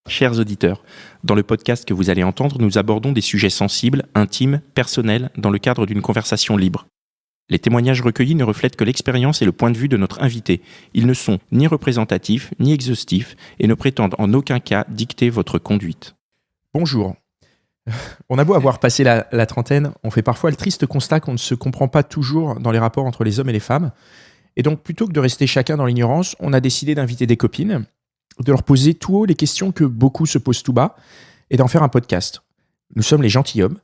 Chers auditeurs, dans le podcast que vous allez entendre, nous abordons des sujets sensibles, intimes, personnels, dans le cadre d'une conversation libre. Les témoignages recueillis ne reflètent que l'expérience et le point de vue de notre invité. Ils ne sont ni représentatifs, ni exhaustifs, et ne prétendent en aucun cas dicter votre conduite. Bonjour. On a beau avoir passé la trentaine, on fait parfois le triste constat qu'on ne se comprend pas toujours dans les rapports entre les hommes et les femmes. Et donc, plutôt que de rester chacun dans l'ignorance, on a décidé d'inviter des copines, de leur poser tout haut les questions que beaucoup se posent tout bas, et d'en faire un podcast. Nous sommes les gentilshommes.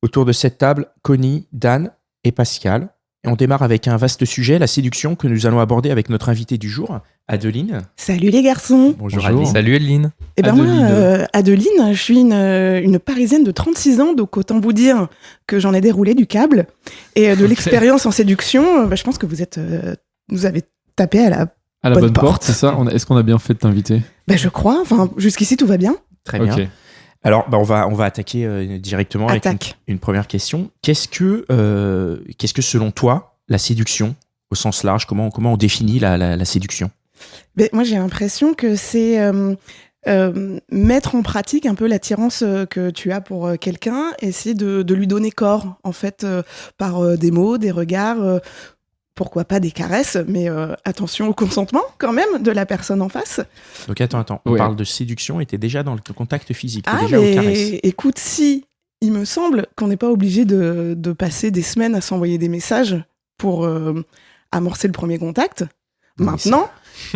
Autour de cette table, Connie, Dan et Pascal. Et on démarre avec un vaste sujet, la séduction, que nous allons aborder avec notre invitée du jour, Adeline. Salut les garçons. Bonjour. Adeline. Salut Adeline. Eh ben moi, Adeline, je suis une Parisienne de 36 ans, donc autant vous dire que j'en ai déroulé du câble. Et de l'expérience en séduction, je pense que vous avez tapé à la bonne porte. C'est ça. Est-ce qu'on a bien fait de t'inviter ? Je crois. Enfin, jusqu'ici, tout va bien. Très bien. Okay. Alors, on va attaquer directement avec une première question. Qu'est-ce que selon toi, la séduction, au sens large, comment on définit la séduction ? Moi, j'ai l'impression que c'est mettre en pratique un peu l'attirance que tu as pour quelqu'un, essayer de lui donner corps, en fait, par des mots, des regards, pourquoi pas des caresses, mais attention au consentement quand même de la personne en face. Donc attends, on parle de séduction et t'es déjà dans le contact physique, t'es déjà aux caresses. Écoute, si il me semble qu'on n'est pas obligé de passer des semaines à s'envoyer des messages pour amorcer le premier contact. Maintenant,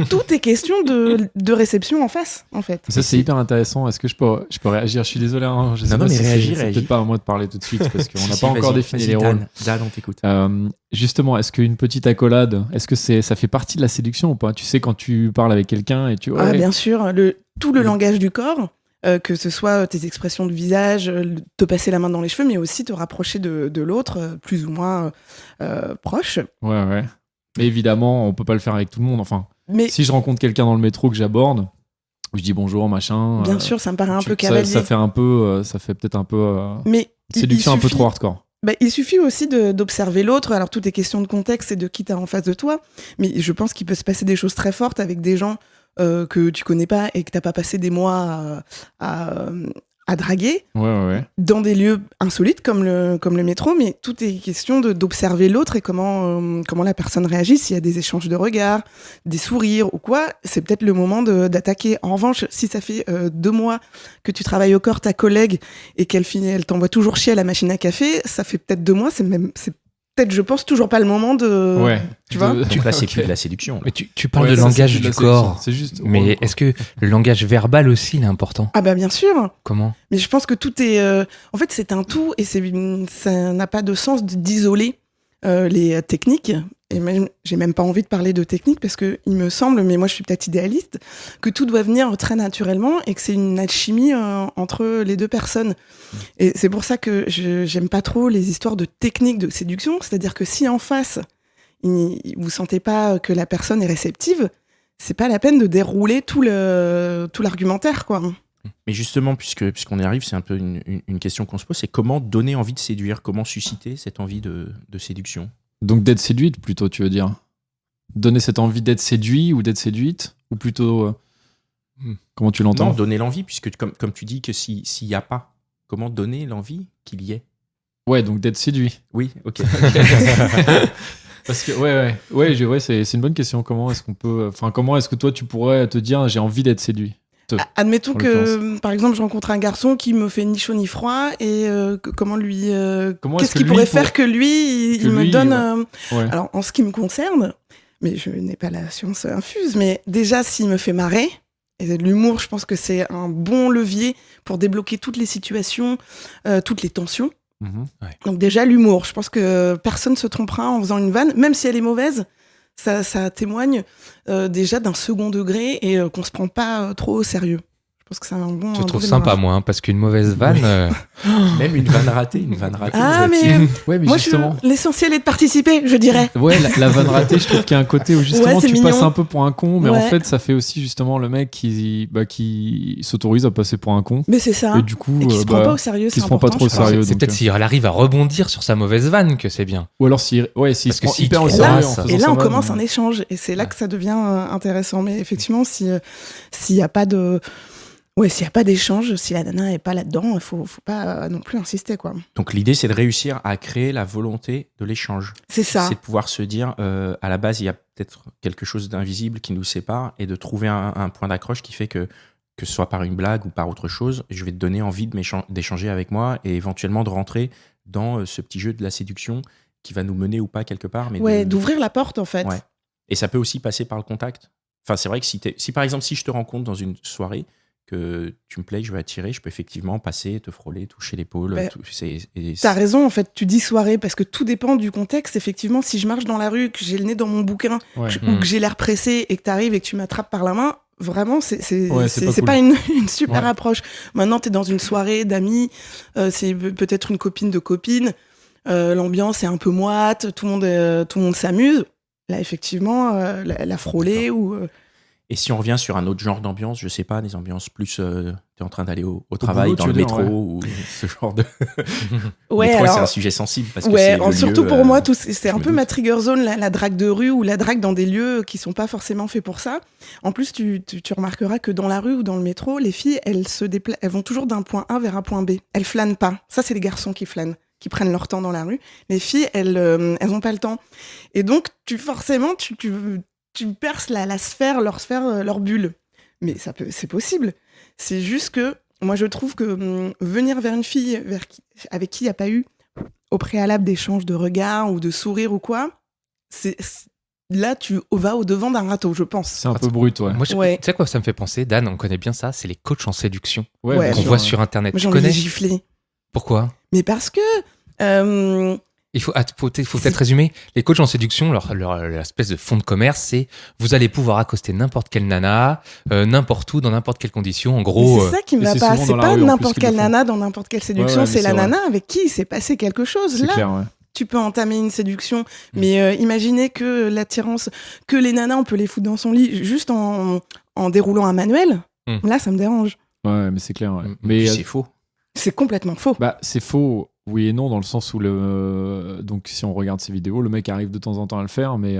tout est question de réception en face, en fait. Ça, c'est hyper intéressant. Est-ce que je peux réagir ? Je suis désolé. Je sais non, pas mais si réagis. C'est peut-être pas à moi de parler tout de suite parce qu'on n'a pas encore défini les rôles. Dan, on t'écoute. Justement, est-ce qu'une petite accolade, est-ce que ça fait partie de la séduction ou pas ? Tu sais, quand tu parles avec quelqu'un et tu... Ah, bien sûr. Tout le langage du corps, que ce soit tes expressions de visage, te passer la main dans les cheveux, mais aussi te rapprocher de l'autre, plus ou moins proche. Ouais. Mais évidemment, on peut pas le faire avec tout le monde. Enfin... Mais si je rencontre quelqu'un dans le métro que j'aborde, je dis bonjour, machin. Bien sûr, ça me paraît un peu cavalier. Ça fait peut-être un peu. Mais séduction un peu trop hardcore. Il suffit aussi d'observer l'autre. Alors, tout est question de contexte et de qui t'as en face de toi. Mais je pense qu'il peut se passer des choses très fortes avec des gens que tu connais pas et que t'as pas passé des mois à draguer. Ouais. Dans des lieux insolites comme le métro, mais tout est question d'observer l'autre et comment la personne réagit, s'il y a des échanges de regards, des sourires ou quoi, c'est peut-être le moment d'attaquer. En revanche, si ça fait 2 mois que tu travailles au corps ta collègue et qu'elle t'envoie toujours chier à la machine à café, ça fait peut-être 2 mois, c'est peut-être, je pense, toujours pas le moment de... Ouais. Tu vois ? Donc là, c'est plus de la séduction. Mais tu parles de langage du corps. C'est juste... Mais est-ce que le langage verbal aussi, il est important ? Ah bien sûr. Comment ? Mais je pense que tout est... En fait, c'est un tout et ça n'a pas de sens d'isoler les techniques. Et même, j'ai même pas envie de parler de technique parce que il me semble, mais moi je suis peut-être idéaliste, que tout doit venir très naturellement et que c'est une alchimie entre les deux personnes. Et c'est pour ça que j'aime pas trop les histoires de techniques de séduction. C'est-à-dire que si en face, vous sentez pas que la personne est réceptive, c'est pas la peine de dérouler tout l'argumentaire, quoi. Mais justement, puisqu'on y arrive, c'est un peu une question qu'on se pose, c'est comment donner envie de séduire, comment susciter cette envie de séduction ? Donc d'être séduite plutôt, tu veux dire ? Donner cette envie d'être séduit ou d'être séduite ? Ou plutôt... Comment tu l'entends ? Non, donner l'envie, puisque comme tu dis que s'il n'y a pas, comment donner l'envie qu'il y ait ? Ouais, donc d'être séduit. Oui, ok. Parce que ouais, c'est une bonne question. Comment est-ce que toi tu pourrais te dire j'ai envie d'être séduit ? Admettons que, par exemple, je rencontre un garçon qui me fait ni chaud ni froid et qu'est-ce qu'il pourrait faire que lui, il me donne... Ouais. Alors, en ce qui me concerne, mais je n'ai pas la science infuse, mais déjà, s'il me fait marrer, et l'humour, je pense que c'est un bon levier pour débloquer toutes les situations, toutes les tensions. Ouais. Donc déjà, l'humour, je pense que personne ne se trompera en faisant une vanne, même si elle est mauvaise. Ça témoigne déjà d'un second degré et qu'on se prend pas trop au sérieux. Je pense que c'est un bon... Je trouve sympa, moi, hein, parce qu'une mauvaise vanne... Même une vanne ratée. Ah, mais ouais, mais moi, justement... l'essentiel est de participer, je dirais. Ouais, la vanne ratée, je trouve qu'il y a un côté où justement tu passes un peu pour un con, mais ouais. En fait, ça fait aussi justement le mec qui s'autorise à passer pour un con. Mais c'est ça. Et du coup, qui se prend pas au sérieux, qui se prend pas trop au sérieux. C'est peut-être s'il arrive à rebondir sur sa mauvaise vanne que c'est bien. Ou alors s'il se prend hyper au sérieux. Et là, on commence un échange, et c'est là que ça devient intéressant. Mais effectivement, s'il y a pas de... Ouais, s'il n'y a pas d'échange, si la nana n'est pas là-dedans, il faut pas non plus insister, quoi. Donc l'idée, c'est de réussir à créer la volonté de l'échange. C'est ça. C'est de pouvoir se dire, à la base, il y a peut-être quelque chose d'invisible qui nous sépare et de trouver un point d'accroche qui fait que ce soit par une blague ou par autre chose, je vais te donner envie d'échanger avec moi et éventuellement de rentrer dans ce petit jeu de la séduction qui va nous mener ou pas quelque part. Mais Ouais, d'ouvrir la porte, en fait. Ouais. Et ça peut aussi passer par le contact. Enfin, c'est vrai que si par exemple, si je te rencontre dans une soirée, que tu me plais, que je veux attirer, je peux effectivement passer, te frôler, toucher l'épaule. T'as raison, en fait, tu dis soirée, parce que tout dépend du contexte. Effectivement, si je marche dans la rue, que j'ai le nez dans mon bouquin, ou que j'ai l'air pressé et que t'arrives et que tu m'attrapes par la main, vraiment, c'est pas une super approche. Maintenant, t'es dans une soirée d'amis, c'est peut-être une copine de copine, l'ambiance est un peu moite, tout le monde s'amuse. Là, effectivement, la frôler ou... Et si on revient sur un autre genre d'ambiance, je sais pas, des ambiances plus, t'es en train d'aller au travail, boulot, dans le métro, ou ce genre de... Ouais, métro, alors, c'est un sujet sensible parce que c'est le surtout lieu, pour moi, c'est un peu doute. ma trigger zone, la drague de rue ou la drague dans des lieux qui sont pas forcément faits pour ça. En plus, tu remarqueras que dans la rue ou dans le métro, les filles, elles vont toujours d'un point A vers un point B. Elles flânent pas. Ça, c'est les garçons qui flânent, qui prennent leur temps dans la rue. Les filles, elles ont pas le temps. Et donc, forcément, tu perces leur sphère, leur bulle. Mais c'est possible. C'est juste que, moi, je trouve que venir vers une fille avec qui il n'y a pas eu au préalable d'échange de regards ou de sourires ou quoi, là, tu vas au-devant d'un râteau, je pense. C'est un peu brut, ouais. Moi, tu Ouais. sais quoi ça me fait penser, Dan, on connaît bien ça, c'est les coachs en séduction Ouais, bien qu'on sûr, voit ouais. sur Internet. Moi, Tu j'en ai connais giflé. Pourquoi Mais parce que... Il faut peut-être résumer. Les coachs en séduction, leur espèce de fond de commerce, c'est vous allez pouvoir accoster n'importe quelle nana, n'importe où, dans n'importe quelle condition. En mais gros, c'est ça qui me et va c'est pas. souvent C'est dans la pas rue, en n'importe plus, quelle qu'ils le font. nana dans n'importe quelle séduction. Ouais, mais c'est la c'est vrai. nana avec qui il s'est passé quelque chose. C'est Là, clair, ouais. tu peux entamer une séduction. Mais imaginez que l'attirance, que les nanas, on peut les foutre dans son lit juste en déroulant un manuel. Là, ça me dérange. Ouais, mais c'est clair, ouais. Mais Mais c'est faux. C'est complètement faux. bah, c'est faux, oui et non, dans le sens où donc si on regarde ces vidéos, le mec arrive de temps en temps à le faire, mais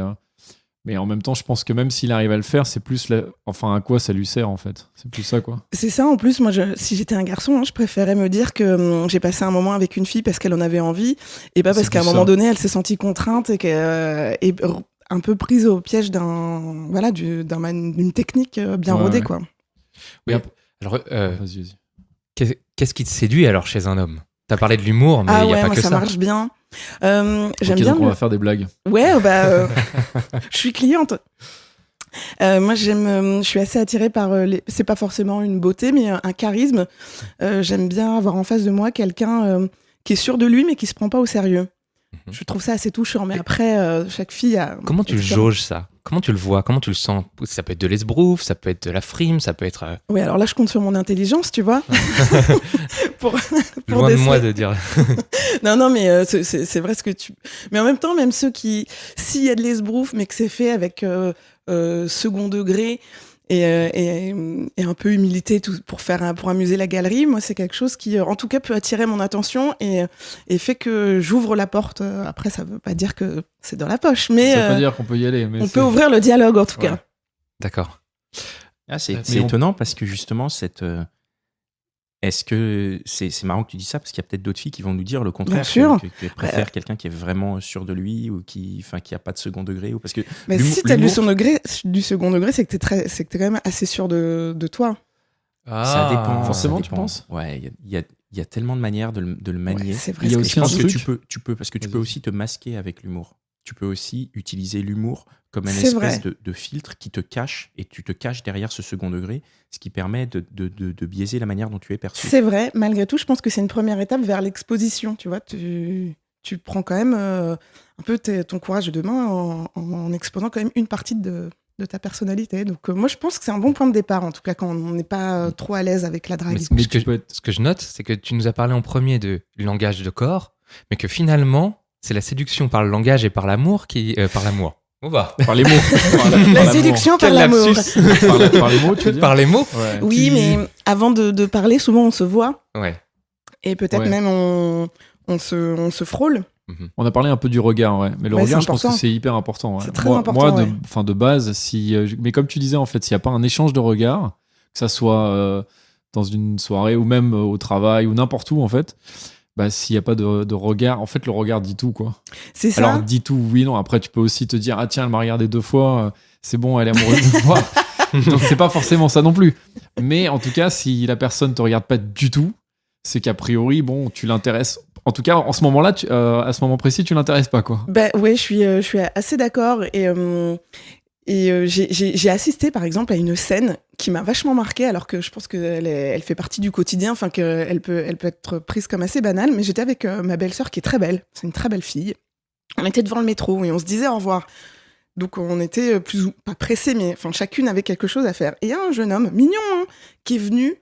en même temps, je pense que même s'il arrive à le faire, c'est plus enfin à quoi ça lui sert en fait. C'est plus ça, quoi. C'est ça, en plus, moi, si j'étais un garçon, je préférais me dire que j'ai passé un moment avec une fille parce qu'elle en avait envie, et pas parce C'est qu'à un plus moment ça. donné, elle s'est sentie contrainte et un peu prise au piège d'une technique bien Ouais, rodée, ouais. quoi. oui. Et Alors, Vas-y. qu'est-ce qui te séduit alors chez un homme T'as parlé de l'humour, mais il Ah n'y a ouais, pas moi, que ça ça. marche bien. J'aime Ok, bien donc on va faire des blagues. Ouais, je suis cliente. Moi, je suis assez attirée par c'est pas forcément une beauté, mais un charisme. J'aime bien avoir en face de moi quelqu'un qui est sûr de lui, mais qui se prend pas au sérieux. Je trouve ça assez touchant. Mais après, chaque fille a. Comment tu le différent. jauges ça Comment tu le vois Comment tu le sens Ça peut être de l'esbrouf, ça peut être de la frime, ça peut être Oui, alors là, je compte sur mon intelligence, tu vois. pour loin de moi déceler. de dire. Non, mais c'est vrai ce que tu. Mais en même temps, même ceux s'il y a de l'esbrouf, mais que c'est fait avec second degré et un peu humilité pour amuser la galerie, moi, c'est quelque chose qui, en tout cas, peut attirer mon attention et fait que j'ouvre la porte. Après, ça veut pas dire que c'est dans la poche, mais Ça veut pas dire qu'on peut y aller, mais on peut ouvrir le dialogue, en tout Ouais. cas. D'accord. C'est Mais étonnant parce que justement, est-ce que c'est marrant que tu dis ça parce qu'il y a peut-être d'autres filles qui vont nous dire le contraire, Bien sûr. qu'elles préfèrent quelqu'un qui est vraiment sûr de lui ou qui a pas de second degré ou parce que Mais l'humour- si t'as l'humour, du second degré, c'est que t'es quand même assez sûr de toi. ça dépend. Forcément, ça tu dépend. penses Ouais, il y a tellement de manières de le manier. Ouais, c'est vrai. Il y a ce que aussi je un pense. Je pense que truc. tu peux parce que tu peux Vas-y. aussi te masquer avec l'humour. Tu peux aussi utiliser l'humour comme un C'est espèce vrai. de filtre qui te cache et tu te caches derrière ce second degré, ce qui permet de biaiser la manière dont tu es perçu. C'est vrai, malgré tout, je pense que c'est une première étape vers l'exposition. Tu vois, tu prends quand même un peu ton courage de main en exposant quand même une partie de ta personnalité. Donc moi, je pense que c'est un bon point de départ, en tout cas, quand on n'est pas trop à l'aise avec la drague. Mais Ce tu que, peux être- ce que je note, c'est que tu nous as parlé en premier de langage de corps, mais que finalement, c'est la séduction par le langage et par l'amour qui. Par l'amour. On va. Par les mots. Par La l'amour. séduction par Quel l'amour. lapsus. Par les mots, tu veux dire Par les mots Ouais. Oui, mais avant de parler, souvent on se voit Ouais. et peut-être Ouais. même on se frôle. On a parlé un peu du regard, ouais. Mais le Ouais, regard, c'est je pense que important. c'est hyper important. Ouais. C'est très important, Moi, ouais. de base, mais comme tu disais, en fait, s'il n'y a pas un échange de regards, que ça soit dans une soirée ou même au travail ou n'importe où en fait, bah, s'il n'y a pas de regard, en fait le regard dit tout quoi. C'est ça. Alors dit tout, oui, non. Après tu peux aussi te dire ah tiens elle m'a regardé 2 fois, c'est bon elle est amoureuse de moi. Donc c'est pas forcément ça non plus. Mais en tout cas si la personne te regarde pas du tout, c'est qu'a priori bon tu l'intéresses. En tout cas en ce moment-là, à ce moment précis tu l'intéresses pas quoi. Bah ouais, je suis assez d'accord et j'ai assisté par exemple à une scène qui m'a vachement marquée alors que je pense elle fait partie du quotidien, enfin qu'elle peut être prise comme assez banale, mais j'étais avec ma belle-sœur qui est très belle, c'est une très belle fille. On était devant le métro et on se disait au revoir. Donc on était plus ou pas pressés, mais enfin chacune avait quelque chose à faire. Et il y a un jeune homme mignon hein, qui est venu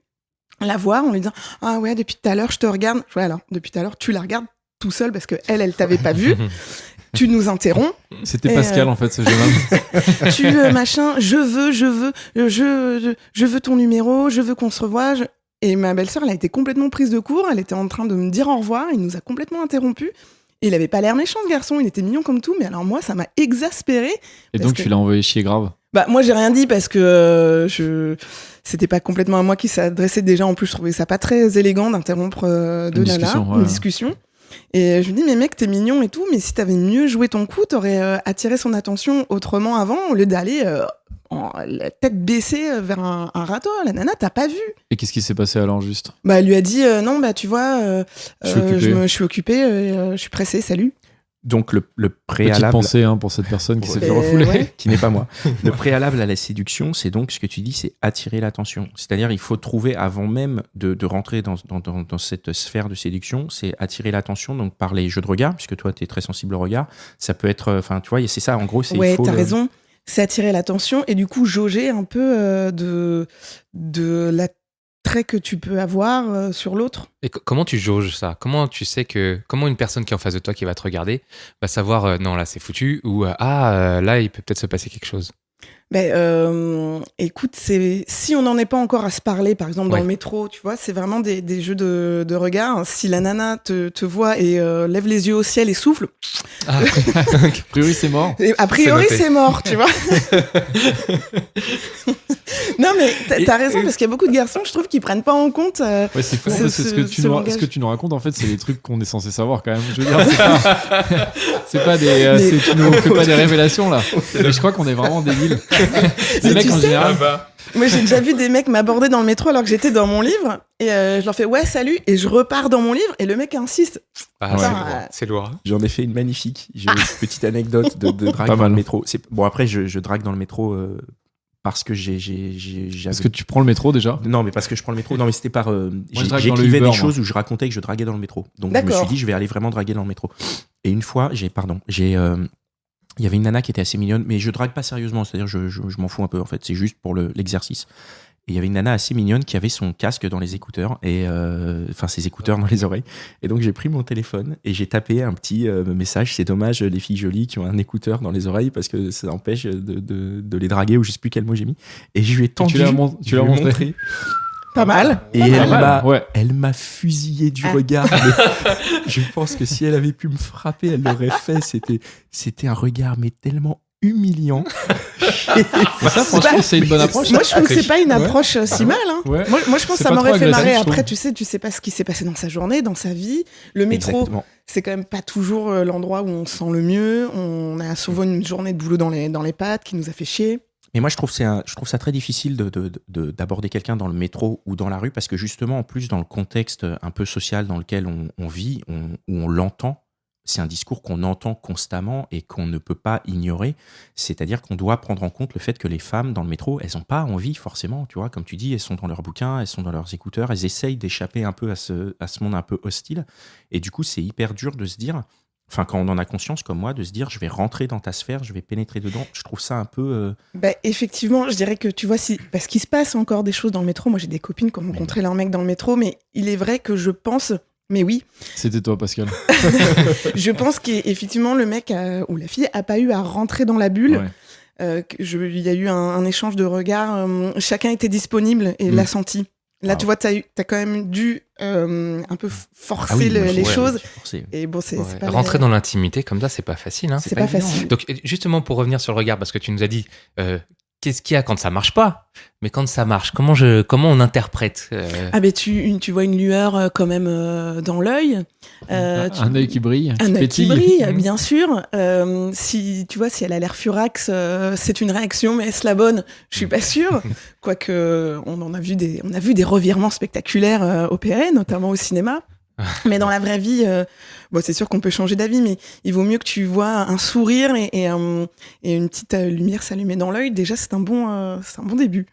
la voir en lui disant ah ouais depuis tout à l'heure je te regarde. Ouais alors depuis tout à l'heure tu la regardes tout seul parce que elle t'avait pas vu. Tu nous interromps. C'était Pascal en fait ce jeune homme. Tu machin, je veux ton numéro, je veux qu'on se revoie. Et ma belle-sœur, elle a été complètement prise de court. Elle était en train de me dire au revoir. Il nous a complètement interrompus. Et il avait pas l'air méchant ce garçon. Il était mignon comme tout. Mais alors moi, ça m'a exaspérée. Et donc tu l'as envoyé chier grave. Bah moi j'ai rien dit parce que c'était pas complètement à moi qui s'adressait déjà. En plus je trouvais ça pas très élégant d'interrompre une discussion. Et je lui dis mais mec t'es mignon et tout, mais si t'avais mieux joué ton coup t'aurais attiré son attention autrement avant au lieu d'aller la tête baissée vers un râteau. La nana t'as pas vu. Et qu'est-ce qui s'est passé alors juste? Bah elle lui a dit non bah tu vois je suis occupée, je suis pressée, salut. Donc le préalable... Petite pensée hein, pour cette personne qui s'est fait refouler. Ouais. Qui n'est pas moi. Le préalable à la séduction, c'est donc ce que tu dis, c'est attirer l'attention. C'est-à-dire il faut trouver, avant même de rentrer dans cette sphère de séduction, c'est attirer l'attention donc par les jeux de regard, puisque toi, tu es très sensible au regard. Ça peut être... Enfin, tu vois, c'est ça, en gros, c'est... Ouais, t'as raison. C'est attirer l'attention et du coup jauger un peu de l'attrait que tu peux avoir sur l'autre. Et comment tu jauges ça? Comment tu sais comment une personne qui est en face de toi, qui va te regarder, va savoir non là c'est foutu ou là il peut peut-être se passer quelque chose? Écoute, si on n'en est pas encore à se parler, par exemple dans le métro, tu vois, c'est vraiment des jeux de regard. Si la nana te voit et lève les yeux au ciel et souffle, a priori c'est mort. A priori c'est mort, tu vois. Non mais t'as raison parce qu'il y a beaucoup de garçons, je trouve, qui prennent pas en compte. Ouais, c'est fou. Ce que tu nous racontes en fait, c'est les trucs qu'on est censé savoir quand même. Je veux dire, tu nous fais pas des révélations là. Mais je crois qu'on est vraiment débiles. Les mecs en général. Moi j'ai déjà vu des mecs m'aborder dans le métro alors que j'étais dans mon livre et je leur fais ouais salut et je repars dans mon livre et le mec insiste. C'est lourd. J'en ai fait une magnifique. J'ai une petite anecdote de drague dans le métro. Bon après je drague dans le métro. Parce que Parce que tu prends le métro déjà? Non, mais parce que je prends le métro. Non, mais c'était par... j'écrivais des choses où je racontais que je draguais dans le métro. Donc je me suis dit, je vais aller vraiment draguer dans le métro. Et une fois, il y avait une nana qui était assez mignonne, mais je drague pas sérieusement. C'est-à-dire, je m'en fous un peu, en fait. C'est juste pour l'exercice. Et il y avait une nana assez mignonne qui avait son casque dans les écouteurs, ses écouteurs dans les oreilles. Et donc, j'ai pris mon téléphone et j'ai tapé un petit message. C'est dommage, les filles jolies qui ont un écouteur dans les oreilles parce que ça empêche de les draguer, ou je sais plus quel mot j'ai mis. Et je lui ai tendu. Tu l'as montré. Pas mal. Et elle m'a fusillé du regard. Je pense que si elle avait pu me frapper, elle l'aurait fait. C'était un regard, mais tellement humiliant. Ça, franchement, c'est une bonne approche. Moi, je trouve que c'est pas une approche si mal. Hein. Ouais. Moi, je pense que ça m'aurait fait marrer. Après, tu sais pas ce qui s'est passé dans sa journée, dans sa vie. Le métro, c'est quand même pas toujours l'endroit où on se sent le mieux. On a souvent une journée de boulot dans les pattes qui nous a fait chier. Mais moi, je trouve ça très difficile d'aborder quelqu'un dans le métro ou dans la rue parce que justement, en plus, dans le contexte un peu social dans lequel on vit, où on l'entend, c'est un discours qu'on entend constamment et qu'on ne peut pas ignorer. C'est-à-dire qu'on doit prendre en compte le fait que les femmes dans le métro, elles n'ont pas envie forcément, tu vois, comme tu dis, elles sont dans leurs bouquins, elles sont dans leurs écouteurs, elles essayent d'échapper un peu à ce monde un peu hostile. Et du coup, c'est hyper dur de se dire, enfin, quand on en a conscience comme moi, de se dire, je vais rentrer dans ta sphère, je vais pénétrer dedans. Je trouve ça un peu... effectivement, je dirais que, tu vois, parce qu'il se passe encore des choses dans le métro. Moi, j'ai des copines qui ont rencontré leur mec dans le métro, mais il est vrai que je pense... Mais oui. C'était toi, Pascal. Je pense qu'effectivement, le mec ou la fille a pas eu à rentrer dans la bulle. Ouais. Il y a eu un échange de regards. Chacun était disponible et l'a senti. Là, tu vois, t'as quand même dû un peu forcer les choses. Et bon, c'est pas rentrer dans l'intimité comme ça, c'est pas facile. Hein. C'est pas facile. Donc, justement, pour revenir sur le regard, parce que tu nous as dit qu'est-ce qu'il y a quand ça marche pas? Mais quand ça marche, comment on interprète? Ah ben tu vois une lueur quand même dans l'œil. Un œil qui brille, Un œil qui pétille. brille, bien sûr. Si tu vois, si elle a l'air furax, c'est une réaction, mais est-ce la bonne? Je suis pas sûre. Quoique, on a vu des revirements spectaculaires opérés, notamment au cinéma. Mais dans la vraie vie, bon, c'est sûr qu'on peut changer d'avis, mais il vaut mieux que tu vois un sourire et une petite lumière s'allumer dans l'œil. Déjà, c'est un bon début.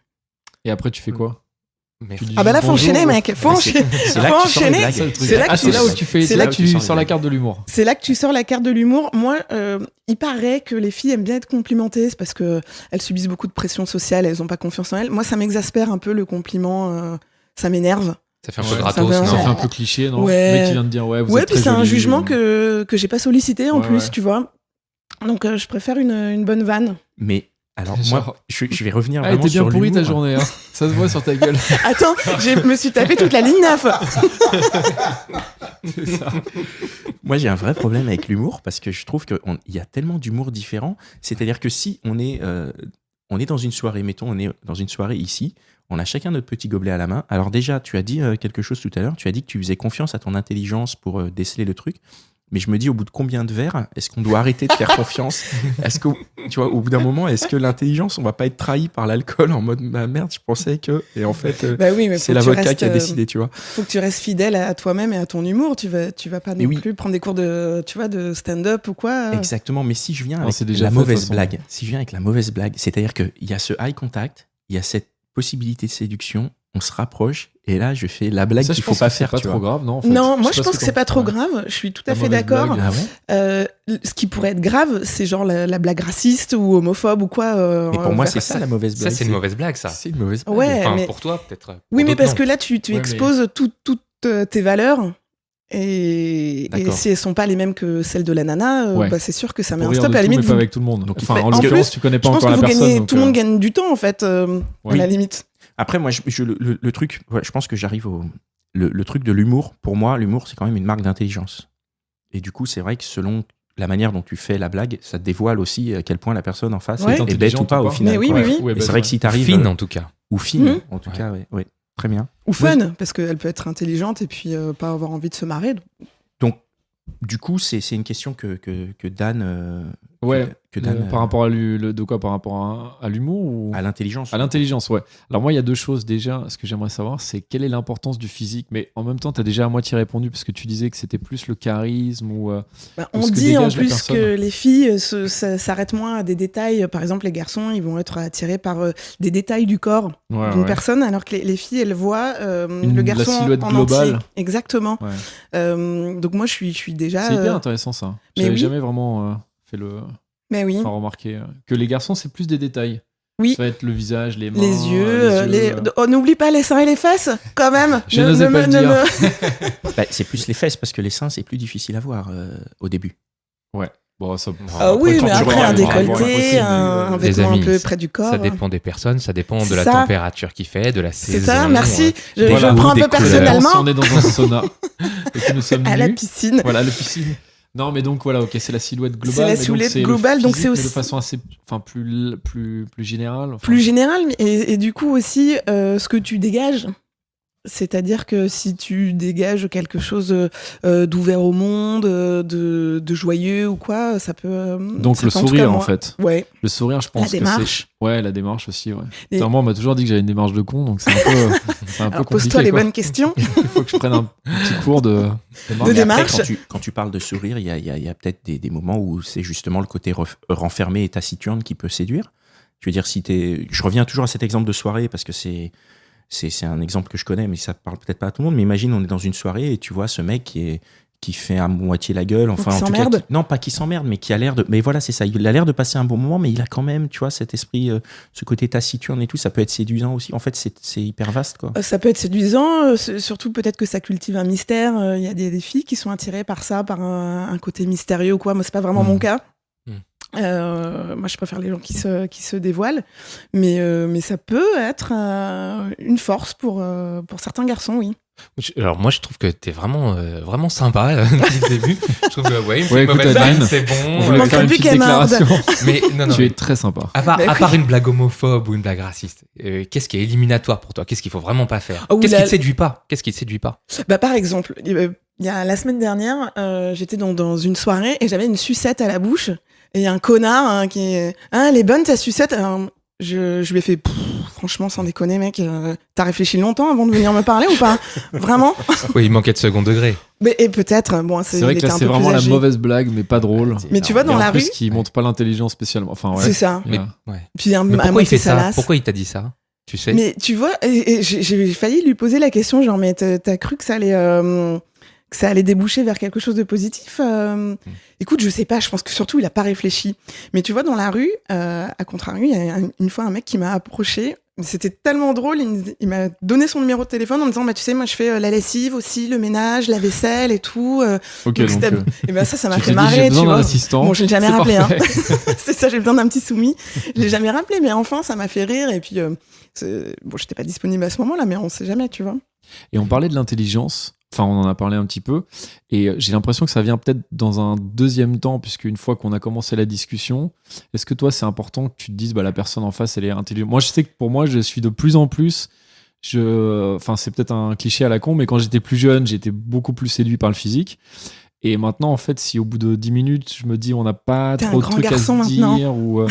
Et après, tu fais quoi? Mais- Tu dis Ah bah là, juste faut bonjour, enchaîner, mec. Faut enchaîner. C'est là Faut que tu sors les enchaîner. blagues. C'est le truc. C'est là que C'est là où tu fais, C'est c'est là là que que tu tu sors sors les la blagues. carte de l'humour. C'est là que tu sors la carte de l'humour. Moi, il paraît que les filles aiment bien être complimentées, c'est parce que elles subissent beaucoup de pression sociale, elles ont pas confiance en elles. Moi, ça m'exaspère un peu le compliment, ça m'énerve. Ça fait un peu Ouais, gratos, ça fait Ça fait non? un peu cliché, non? Ouais. Le mec qui vient de dire, ouais, vous Ouais, êtes puis très c'est un jolie, jugement que j'ai pas sollicité en Ouais, plus, ouais. tu vois. Donc, je préfère une bonne vanne. Mais alors, Genre- moi, je vais revenir Ah, elle vraiment était bien sur pourrie ta l'humour. journée, hein. Ça se voit sur ta gueule. Attends, je me suis tapé toute la ligne 9. C'est ça. Moi, j'ai un vrai problème avec l'humour parce que je trouve qu'il y a tellement d'humour différent. C'est-à-dire que si on est dans une soirée, mettons, on est dans une soirée ici, on a chacun notre petit gobelet à la main. Alors déjà, tu as dit quelque chose tout à l'heure, tu as dit que tu faisais confiance à ton intelligence pour déceler le truc. Mais je me dis, au bout de combien de verres, est-ce qu'on doit arrêter de faire confiance? Est-ce que, tu vois, au bout d'un moment, est-ce que l'intelligence, on va pas être trahi par l'alcool en mode, bah merde, je pensais que... Et en fait, Bah oui, mais c'est faut que tu l'avocat restes, qui a décidé, tu vois. faut que tu restes fidèle à toi-même et à ton humour. Tu vas pas Mais non oui. plus prendre des cours de stand-up ou quoi. Exactement, mais si je viens Non, avec c'est déjà la fait, de toute mauvaise façon. blague, si je viens avec la mauvaise blague, c'est-à-dire qu'il y a ce eye contact, il y a cette possibilité de séduction, on se rapproche, et là, je fais la blague Ça, qu'il je faut pense pas que c'est faire, pas tu trop vois. grave, non? En fait. Non, moi sais je pense ce que c'est pas trop ouais. grave. Je suis tout La à fait mauvaise d'accord. blague. Ah ouais Ce qui pourrait être grave, c'est genre la blague raciste ou homophobe ou quoi. Et pour moi, envers c'est ça la mauvaise Ça, blague. c'est une mauvaise blague, ça. C'est une mauvaise blague. Ouais, Enfin, mais- pour toi, peut-être. pour Oui, mais d'autres, parce non. que là, tu Ouais, mais- exposes toutes tes valeurs. Et D'accord. si elles sont pas les mêmes que celles de la nana, Ouais. bah, c'est sûr que ça met Pour un rire stop. de À la tout, limite, mais pas vous- avec tout le monde. Donc, Enfin, mais en en l'occurrence, plus, tu connais je pas pense encore que la personne. tout donc, le monde gagne du temps en fait, Ouais. à la limite. Après, moi, le truc, ouais, je pense que j'arrive au. Le truc de l'humour, pour moi, l'humour, c'est quand même une marque d'intelligence. Et du coup, c'est vrai que selon la manière dont tu fais la blague, ça te dévoile aussi à quel point la personne en face Ouais. est bête ou pas au final. Mais oui, quoi. oui, oui. Ouais, Et bah, c'est vrai que si t'arrives. Fine, en tout cas. Ou fine, Mhm. en tout cas, ouais. Très bien. Ou fun, parce qu'elle peut être intelligente et puis pas avoir envie de se marrer. Donc, du coup, c'est une question que Dan. Ouais, que Dan. par rapport à de quoi? Par rapport à l'humour ou à l'intelligence. à l'intelligence, ouais. Alors moi, il y a deux choses déjà. Ce que j'aimerais savoir, c'est quelle est l'importance du physique. Mais en même temps, tu as déjà à moitié répondu parce que tu disais que c'était plus le charisme ou... Bah, Ou on ce que dit en dégage la plus personne. que les filles s'arrêtent moins à des détails. Par exemple, les garçons, ils vont être attirés par des détails du corps Ouais, d'une ouais. personne, alors que les filles, elles voient La le garçon silhouette en globale. entier. Exactement. Ouais. Donc moi, je suis déjà... C'est hyper intéressant ça. mais J'avais oui. jamais vraiment fait Mais oui, remarquer que les garçons, c'est plus des détails. Oui. Ça va être le visage, les mains, les yeux, Oh, n'oublie pas les seins et les fesses, quand même. Je n'osais pas le dire. Bah, c'est plus les fesses parce que les seins, c'est plus difficile à voir au début. Bon, ça... Ah oui, Après, mais quand tu après regardes un les bras, décolleté, un Les vêtement amis, un peu près du corps. Ça dépend des personnes, ça dépend de C'est la ça. température qu'il fait, de la saison. C'est ça, merci. Je Voilà, le prends un des peu couleurs. personnellement Si on est dans un sauna et que nous sommes à la nus, piscine. voilà, la piscine. Non, mais donc voilà, ok, c'est la silhouette globale. C'est la mais donc silhouette le globale, donc physique, c'est mais de aussi- façon assez, enfin plus générale. Enfin, Plus général, et du coup aussi ce que tu dégages. C'est-à-dire que si tu dégages quelque chose d'ouvert au monde, de joyeux ou quoi, ça peut... Donc ça le peut, tout sourire cas, en moi- fait. Ouais, Le sourire, je pense la que c'est. démarche. Ouais, la démarche aussi, ouais. Et- Putain, moi, on m'a toujours dit que j'avais une démarche de con, donc c'est un peu, c'est un peu Alors compliqué. pose-toi les quoi. bonnes questions. Il faut que je prenne un petit cours de De Mais après, démarche. quand tu parles de sourire, il y a peut-être des moments où c'est justement le côté renfermé et taciturne qui peut séduire. Je veux dire, je reviens toujours à cet exemple de soirée parce que c'est un exemple que je connais, mais ça parle peut-être pas à tout le monde. Mais imagine, on est dans une soirée et tu vois ce mec qui fait à moitié la gueule. Enfin, qui en tout cas, s'emmerde. non, pas qui s'emmerde, mais qui a l'air de. Mais voilà, c'est ça. Il a l'air de passer un bon moment, mais il a quand même, tu vois, cet esprit, ce côté taciturne et tout. Ça peut être séduisant aussi. En fait, c'est hyper vaste, quoi. Ça peut être séduisant, surtout peut-être que ça cultive un mystère. Il y a des filles qui sont attirées par ça, par un côté mystérieux ou quoi. Moi, c'est pas vraiment mon cas. Moi, je préfère les gens qui se dévoilent, mais ça peut être une force pour certains garçons, oui. Alors moi je trouve que t'es vraiment vraiment sympa depuis le début. Je trouve que il me fait Ouais, une écoute, mauvaise Adeline, vanne, c'est On bon. voulait manquerait faire une plus petite qu'elle marde. déclaration. Mais non. Tu es très sympa. À part, Bah à part oui. une blague homophobe ou une blague raciste, qu'est-ce qui est éliminatoire pour toi? Qu'est-ce qu'il faut vraiment pas faire? Ah, ou Qu'est-ce la- qui te séduit pas? Qu'est-ce qui te séduit pas? Bah, par exemple, il y a la semaine dernière, j'étais dans une soirée et j'avais une sucette à la bouche. Et il y a un connard qui est. Ah, elle est bonne ta sucette. Alors, je lui ai fait. Franchement, sans déconner, mec, t'as réfléchi longtemps avant de venir me parler ou pas? Vraiment? Oui, il manquait de second degré. Et peut-être. Bon, C'est vrai il que était là, un c'est peu vraiment plus la âgé. mauvaise blague, mais pas drôle. Mais tu vois, Et dans en la plus, rue, qui montre pas l'intelligence spécialement. Enfin, ouais. c'est ça. Mais, Yeah. ouais. Puis Mais à pourquoi il moitié fait ça? salace. Pourquoi il t'a dit ça? Tu sais? Mais tu vois, et j'ai failli lui poser la question, genre, mais t'as cru que ça allait déboucher vers quelque chose de positif Écoute, je sais pas, je pense que surtout, il a pas réfléchi. Mais tu vois, dans la rue, à contrario, il y a une fois un mec qui m'a approché. C'était tellement drôle, il m'a donné son numéro de téléphone en me disant, bah, tu sais, moi, je fais la lessive aussi, le ménage, la vaisselle et tout. Ok, Donc, donc. c'était- et ben ça m'a Tu fait t'es dit, j'ai marrer, tu besoin d'un vois. assistant. Bon, je l'ai jamais C'est rappelé, hein. parfait. C'est ça, j'ai besoin d'un petit soumis. Je l'ai jamais rappelé, mais enfin, ça m'a fait rire. Et puis, bon, j'étais pas disponible à ce moment-là, mais on sait jamais, tu vois. Et on parlait de l'intelligence. Enfin, on en a parlé un petit peu. Et j'ai l'impression que ça vient peut-être dans un deuxième temps, puisque une fois qu'on a commencé la discussion, est-ce que toi, c'est important que tu te dises, bah, la personne en face, elle est intelligente? Moi, je sais que pour moi, je suis de plus en plus. Enfin, c'est peut-être un cliché à la con, mais quand j'étais plus jeune, j'étais beaucoup plus séduit par le physique. Et maintenant, en fait, si au bout de 10 minutes, je me dis, on n'a pas T'es un trop de grand trucs à garçon se maintenant. dire, ou.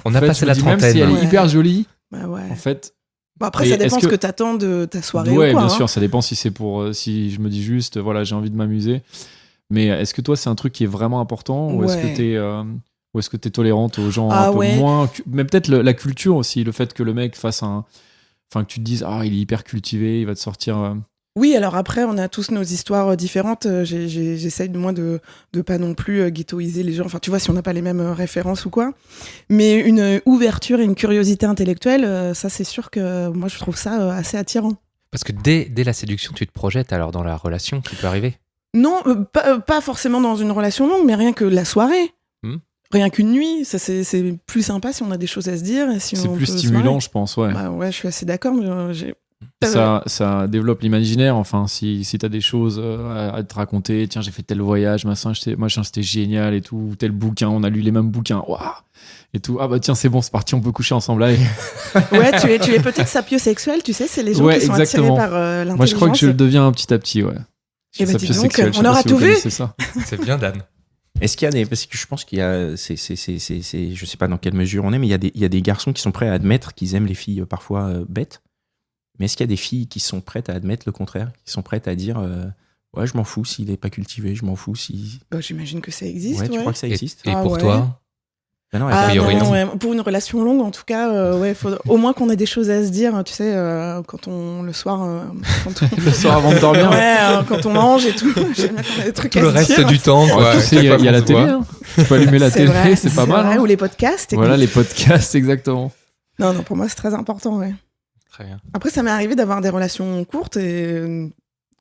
On en a fait, passé je me la dis, même si trentaine. elle Ouais. est hyper jolie, Bah ouais. en fait. Bon, après, Et ça dépend est-ce ce que que- t'attends de ta soirée Ouais, ou quoi. bien hein. sûr, ça dépend si c'est pour. Si je me dis juste, voilà, j'ai envie de m'amuser. Mais est-ce que toi, c'est un truc qui est vraiment important, ou est-ce que Ouais. t'es. Ou est-ce que t'es tolérante aux gens Ah un peu ouais. moins. Mais peut-être la culture aussi, le fait que le mec fasse un. Enfin, que tu te dises, ah, il est hyper cultivé, il va te sortir. Oui, alors après, on a tous nos histoires différentes. J'essaye de moi de pas non plus ghettoiser les gens. Enfin, tu vois, si on n'a pas les mêmes références ou quoi. Mais une ouverture et une curiosité intellectuelle, ça, c'est sûr que moi, je trouve ça assez attirant. Parce que dès la séduction, tu te projettes alors dans la relation qui peut arriver. Non, pas forcément dans une relation longue, mais rien que la soirée. Rien qu'une nuit, ça c'est plus sympa si on a des choses à se dire. Et si C'est on plus peut se stimulant, marrer. je pense, ouais. Bah ouais, je suis assez d'accord. Mais, Ça développe l'imaginaire. Enfin, si t'as des choses à te raconter, tiens, j'ai fait tel voyage, machin, c'était génial et tout, ou tel bouquin, on a lu les mêmes bouquins, waouh, et tout. Ah bah tiens, c'est bon, c'est parti, on peut coucher ensemble. Allez. Ouais, tu es peut-être sapiosexuel, tu sais, c'est les gens Ouais, qui sont exactement. attirés par l'intelligence. Moi, je crois que je le deviens petit à petit, ouais. Je Eh suis ben, dis donc, sapiosexuel, je sais on pas aura si vous tout vu. connaissez ça. C'est bien, Dan. Est-ce qu'il y a des... Parce que je pense qu'il y a... je sais pas dans quelle mesure on est, mais il y a des garçons qui sont prêts à admettre qu'ils aiment les filles parfois bêtes. Mais est-ce qu'il y a des filles qui sont prêtes à admettre le contraire, qui sont prêtes à dire ouais, je m'en fous s'il est pas cultivé, je m'en fous si... Bah, j'imagine que ça existe. Ouais, tu crois que ça existe? Et Ah pour ouais. toi? Ben non, Ah priori, non, non. ouais. Pour une relation longue, en tout cas, ouais, faut au moins qu'on ait des choses à se dire, tu sais, quand on le soir, quand on... Le soir avant de dormir. ouais, quand on mange et tout. J'aime bien qu'on ait des trucs Tout à le se reste dire. du temps, quoi. Tu sais, il y a la télé, hein. Tu peux allumer la télé, vrai, c'est pas mal. vrai. hein. Ou les podcasts. écoute. Voilà, les podcasts, exactement. Non, pour moi, c'est très important, ouais. Très bien. Après, ça m'est arrivé d'avoir des relations courtes et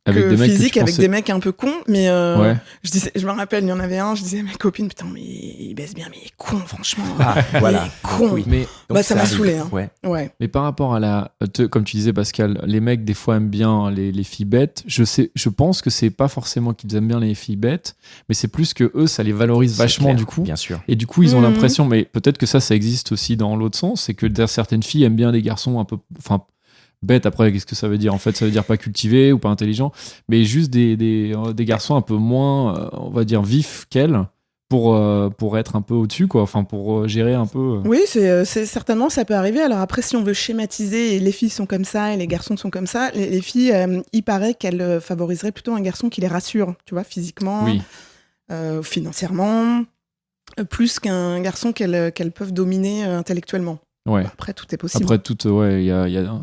Avec des mecs que physiques tu avec pensais- des mecs un peu cons, mais Ouais. je me rappelle, il y en avait un, je disais à mes copines, putain, mais il baisse bien, mais il est con, franchement. Ah, voilà. Il est con. Oui. Mais Donc, Bah, ça m'a arrive. saoulé, hein. Ouais. Ouais. Mais par rapport à comme tu disais Pascal, les mecs des fois aiment bien les filles bêtes. Je pense que c'est pas forcément qu'ils aiment bien les filles bêtes, mais c'est plus que eux ça les valorise C'est vachement clair, du coup. Bien sûr. Et du coup ils ont Mhm. l'impression, mais peut-être que ça existe aussi dans l'autre sens, c'est que certaines filles aiment bien des garçons un peu, enfin bêtes. Après qu'est-ce que ça veut dire en fait? Ça veut dire pas cultivés ou pas intelligents, mais juste des garçons un peu moins, on va dire vifs qu'elles. Pour être un peu au-dessus, quoi. Enfin, pour gérer un peu. Oui, c'est certainement, ça peut arriver. Alors après, si on veut schématiser, et les filles sont comme ça et les garçons sont comme ça, les filles, il paraît qu'elles favoriseraient plutôt un garçon qui les rassure, tu vois, physiquement, Oui. financièrement, plus qu'un garçon qu'elles peuvent dominer intellectuellement. Ouais. Après, tout est possible. Après, il y a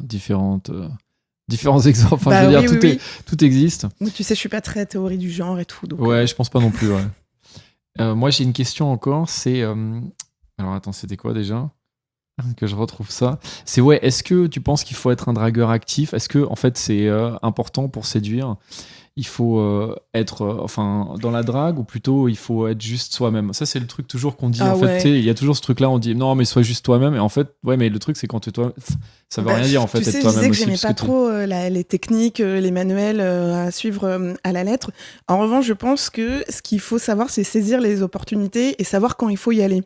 différents exemples. Enfin, Bah je veux oui, dire, oui, oui. tout existe. Mais tu sais, je suis pas très théorie du genre et tout. Donc, Ouais, je pense pas non plus. Ouais. Moi, j'ai une question encore. C'est. Alors, attends, c'était quoi déjà? Que je retrouve ça. C'est est-ce que tu penses qu'il faut être un dragueur actif? Est-ce que, en fait, c'est important pour séduire? il faut être dans la drague, ou plutôt il faut être juste soi-même. Ça, c'est le truc toujours qu'on dit. Ah en fait, ouais. tu sais, il y a toujours ce truc-là, on dit non, mais sois juste toi-même. Et en fait, ouais, mais le truc, c'est quand tu es toi, ça veut rien dire en fait, Tu sais, être je disais toi-même que aussi. j'aimais parce pas que trop les techniques, les manuels à suivre à la lettre. En revanche, je pense que ce qu'il faut savoir, c'est saisir les opportunités et savoir quand il faut y aller.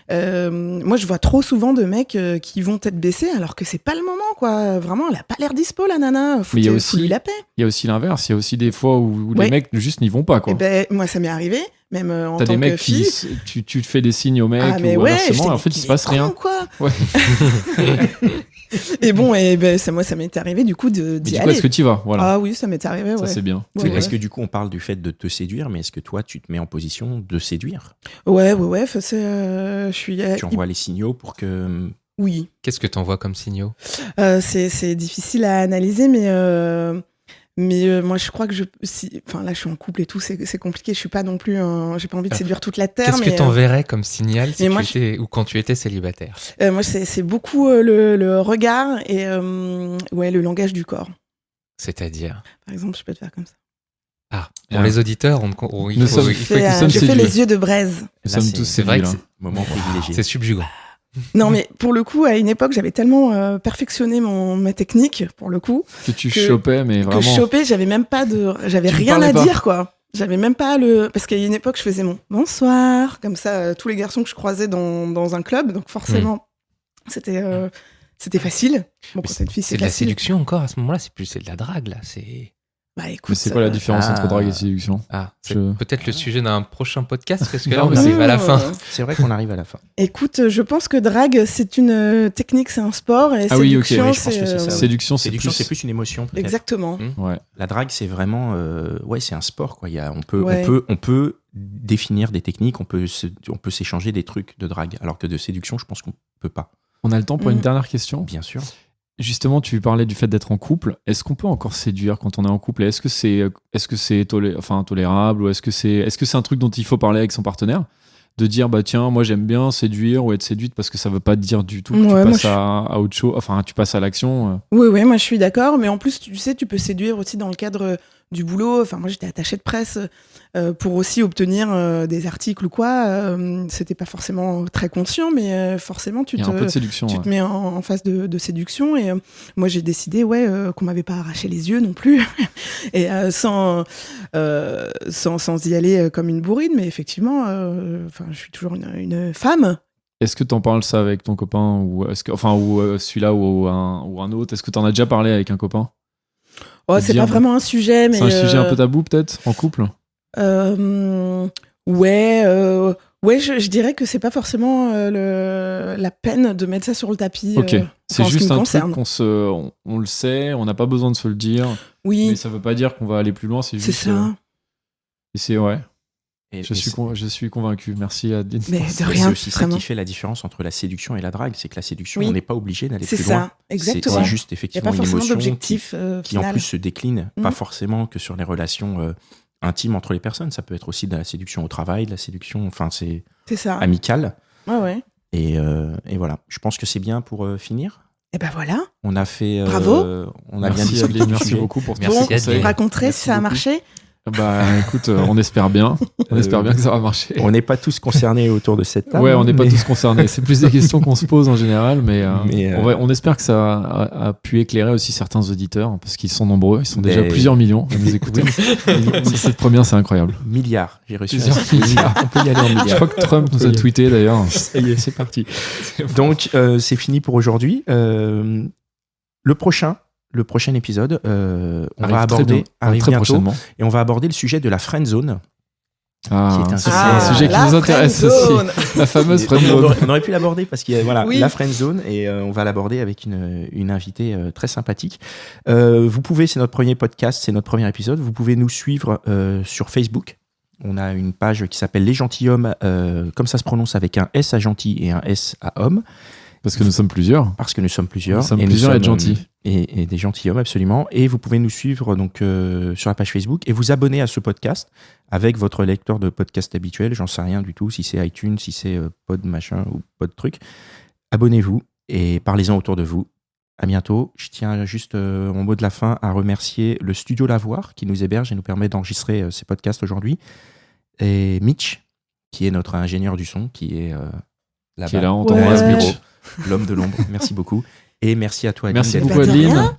Moi, je vois trop souvent de mecs qui vont tête baissée alors que c'est pas le moment, quoi. Vraiment, elle a pas l'air dispo, la nana. Mais il y a Foutez-lui la paix. Il y a aussi l'inverse. Il y a aussi des fois où Ouais. les mecs juste n'y vont pas, quoi. Et ben, moi, ça m'est arrivé, même en T'as tant des que mecs fille. tu te fais des signes aux mecs Ah, mais ou ouais, inversement, j'étais, et en fait, mais il se passe con, rien. quoi. Ouais. Et bon, et ben, ça m'est arrivé du coup Mais d'y du coup, aller. est-ce que tu y vas? Voilà. Ah oui, ça m'est arrivé, Ça, ouais. c'est bien. Ouais, Est-ce ouais. que du coup on parle du fait de te séduire, mais est-ce que toi tu te mets en position de séduire? Ouais. Je suis. Tu envoies les signaux pour que... Oui. Qu'est-ce que t'envoies comme signaux? C'est difficile à analyser, mais moi, je crois que enfin, là, je suis en couple et tout, c'est compliqué. Je suis pas non plus. J'ai pas envie de séduire toute la terre. Qu'est-ce mais, que t'enverrais comme signal si mais moi, tu étais, ou quand tu étais célibataire? moi, c'est beaucoup le regard et ouais, le langage du corps. C'est-à-dire? Par exemple, je peux te faire comme ça. Ah, pour les auditeurs, il Nous faut, sommes- il faut nous sommes Je fais séduits. les yeux de braise. Nous Là, sommes tous c'est vrai séduits, que là. Moment privilégié. c'est subjugant. Non, mais pour le coup, à une époque, j'avais tellement perfectionné ma technique, pour le coup, Que tu que- chopais, mais que vraiment. je chopais, j'avais Tu rien parlais à pas. dire, quoi. J'avais même pas parce qu'à une époque, je faisais mon bonsoir, comme ça, tous les garçons que je croisais dans un club, donc forcément, c'était facile. Bon, quand t'es une fille, C'est de la facile. séduction encore à ce moment-là, c'est de la drague là. Bah écoute. Mais c'est quoi la différence Ah. entre drague et séduction? C'est Je- peut-être le sujet d'un prochain podcast parce que là Non, on mais arrive à la fin. C'est vrai qu'on arrive à la fin. Écoute, je pense que drague, c'est une technique, c'est un sport, et Ah oui, ok, séduction, oui, je pense que c'est ça, oui. Séduction, c'est Séduction, plus. c'est plus une émotion, peut-être. Exactement. Ouais. La drague, c'est vraiment... ouais, c'est un sport, quoi. Ouais. On peut définir des techniques, on peut s'échanger des trucs de drague, alors que de séduction, je pense qu'on peut pas. On a le temps pour une Mhm. dernière question. Bien sûr. Justement, tu parlais du fait d'être en couple. Est-ce qu'on peut encore séduire quand on est en couple? Est-ce que c'est tolérable, ou est-ce que c'est un truc dont il faut parler avec son partenaire? De dire, bah tiens, moi j'aime bien séduire ou être séduite, parce que ça veut pas dire du tout que Ouais, tu moi, passes à autre chose. Enfin, tu passes à l'action. Oui, moi je suis d'accord, mais en plus, tu sais, tu peux séduire aussi dans le cadre du boulot. Enfin, moi j'étais attachée de presse pour aussi obtenir des articles ou quoi. C'était pas forcément très conscient, mais forcément, Il y a un peu de séduction. tu ouais. te mets en phase de séduction. Et moi j'ai décidé qu'on m'avait pas arraché les yeux non plus, et sans y aller comme une bourrine, mais effectivement, je suis toujours une femme. Est-ce que t'en parles ça avec ton copain, ou celui-là ou un autre? Est-ce que t'en as déjà parlé avec un copain? Oh, De c'est dire, pas vraiment un sujet, mais C'est un sujet un peu tabou peut-être en couple? Ouais, je dirais que c'est pas forcément la peine de mettre ça sur le tapis. Ok, c'est en ce qui juste me un concerne. truc on le sait, on n'a pas besoin de se le dire, Oui, mais ça veut pas dire qu'on va aller plus loin, c'est c'est juste. ça. Et c'est ouais, Et, je suis convaincu. Merci Adeline. Mais de c'est rien, aussi ça vraiment. qui fait la différence entre la séduction et la drague. C'est que la séduction, Oui. on n'est pas obligé d'aller C'est plus ça, loin. exactement. C'est juste Il n'y a effectivement pas une forcément émotion d'objectif qui en final. plus se décline, Mhm. pas forcément que sur les relations intimes entre les personnes. Ça peut être aussi de la séduction au travail, de la séduction, enfin c'est C'est ça. amicale. Ouais. Et voilà. Je pense que c'est bien pour finir. Et ben voilà. On a fait. Bravo. On a bien Merci discuté Adeline, du merci sujet. beaucoup pour Merci, ton Adeline. conseil. Raconterai Merci si ça a beaucoup. marché. Bah écoute, on espère bien. On espère bien que ça va marcher. On n'est pas tous concernés autour de cette table. Ouais, on n'est pas mais- tous concernés. C'est plus des questions qu'on se pose en général, mais, Mais, on espère que ça a pu éclairer aussi certains auditeurs, parce qu'ils sont nombreux, ils sont déjà Mais- plusieurs millions à nous écouter. Cette première, c'est incroyable. Milliards. J'ai reçu. Plusieurs milliards. On peut y aller en Je milliards. crois que Trump nous a tweeté d'ailleurs. Ça y est, c'est parti. Donc, c'est fini pour aujourd'hui. Le prochain épisode, on va aborder, arrive très bientôt, prochainement. et on va aborder le sujet de la friend zone. Ah, Qui est un c'est sujet- un sujet qui la nous intéresse friendzone. aussi. La fameuse Et friend on zone. aurait pu l'aborder parce qu'il y a voilà, Oui. la friend zone, et on va l'aborder avec une invitée très sympathique. Vous pouvez, c'est notre premier podcast, c'est notre premier épisode, vous pouvez nous suivre sur Facebook. On a une page qui s'appelle Les Gentilshommes, comme ça se prononce, avec un S à gentil et un S à homme. Parce que nous sommes plusieurs. Parce que nous sommes plusieurs. Nous sommes et plusieurs à être gentils. Et des gentilshommes, absolument. Et vous pouvez nous suivre donc, sur la page Facebook et vous abonner à ce podcast avec votre lecteur de podcast habituel. J'en sais rien du tout, si c'est iTunes, si c'est Pod machin ou Pod truc. Abonnez-vous et parlez-en autour de vous. À bientôt. Je tiens juste mon mot de la fin à remercier le studio Lavoir qui nous héberge et nous permet d'enregistrer ces podcasts aujourd'hui. Et Mitch, qui est notre ingénieur du son, qui est là-bas. Qui est là, on t'embrasse, Ouais. Miro. L'homme de l'ombre. Merci beaucoup. Et merci à toi, Adeline. Merci d'être beaucoup, Bah, de Adeline. rien.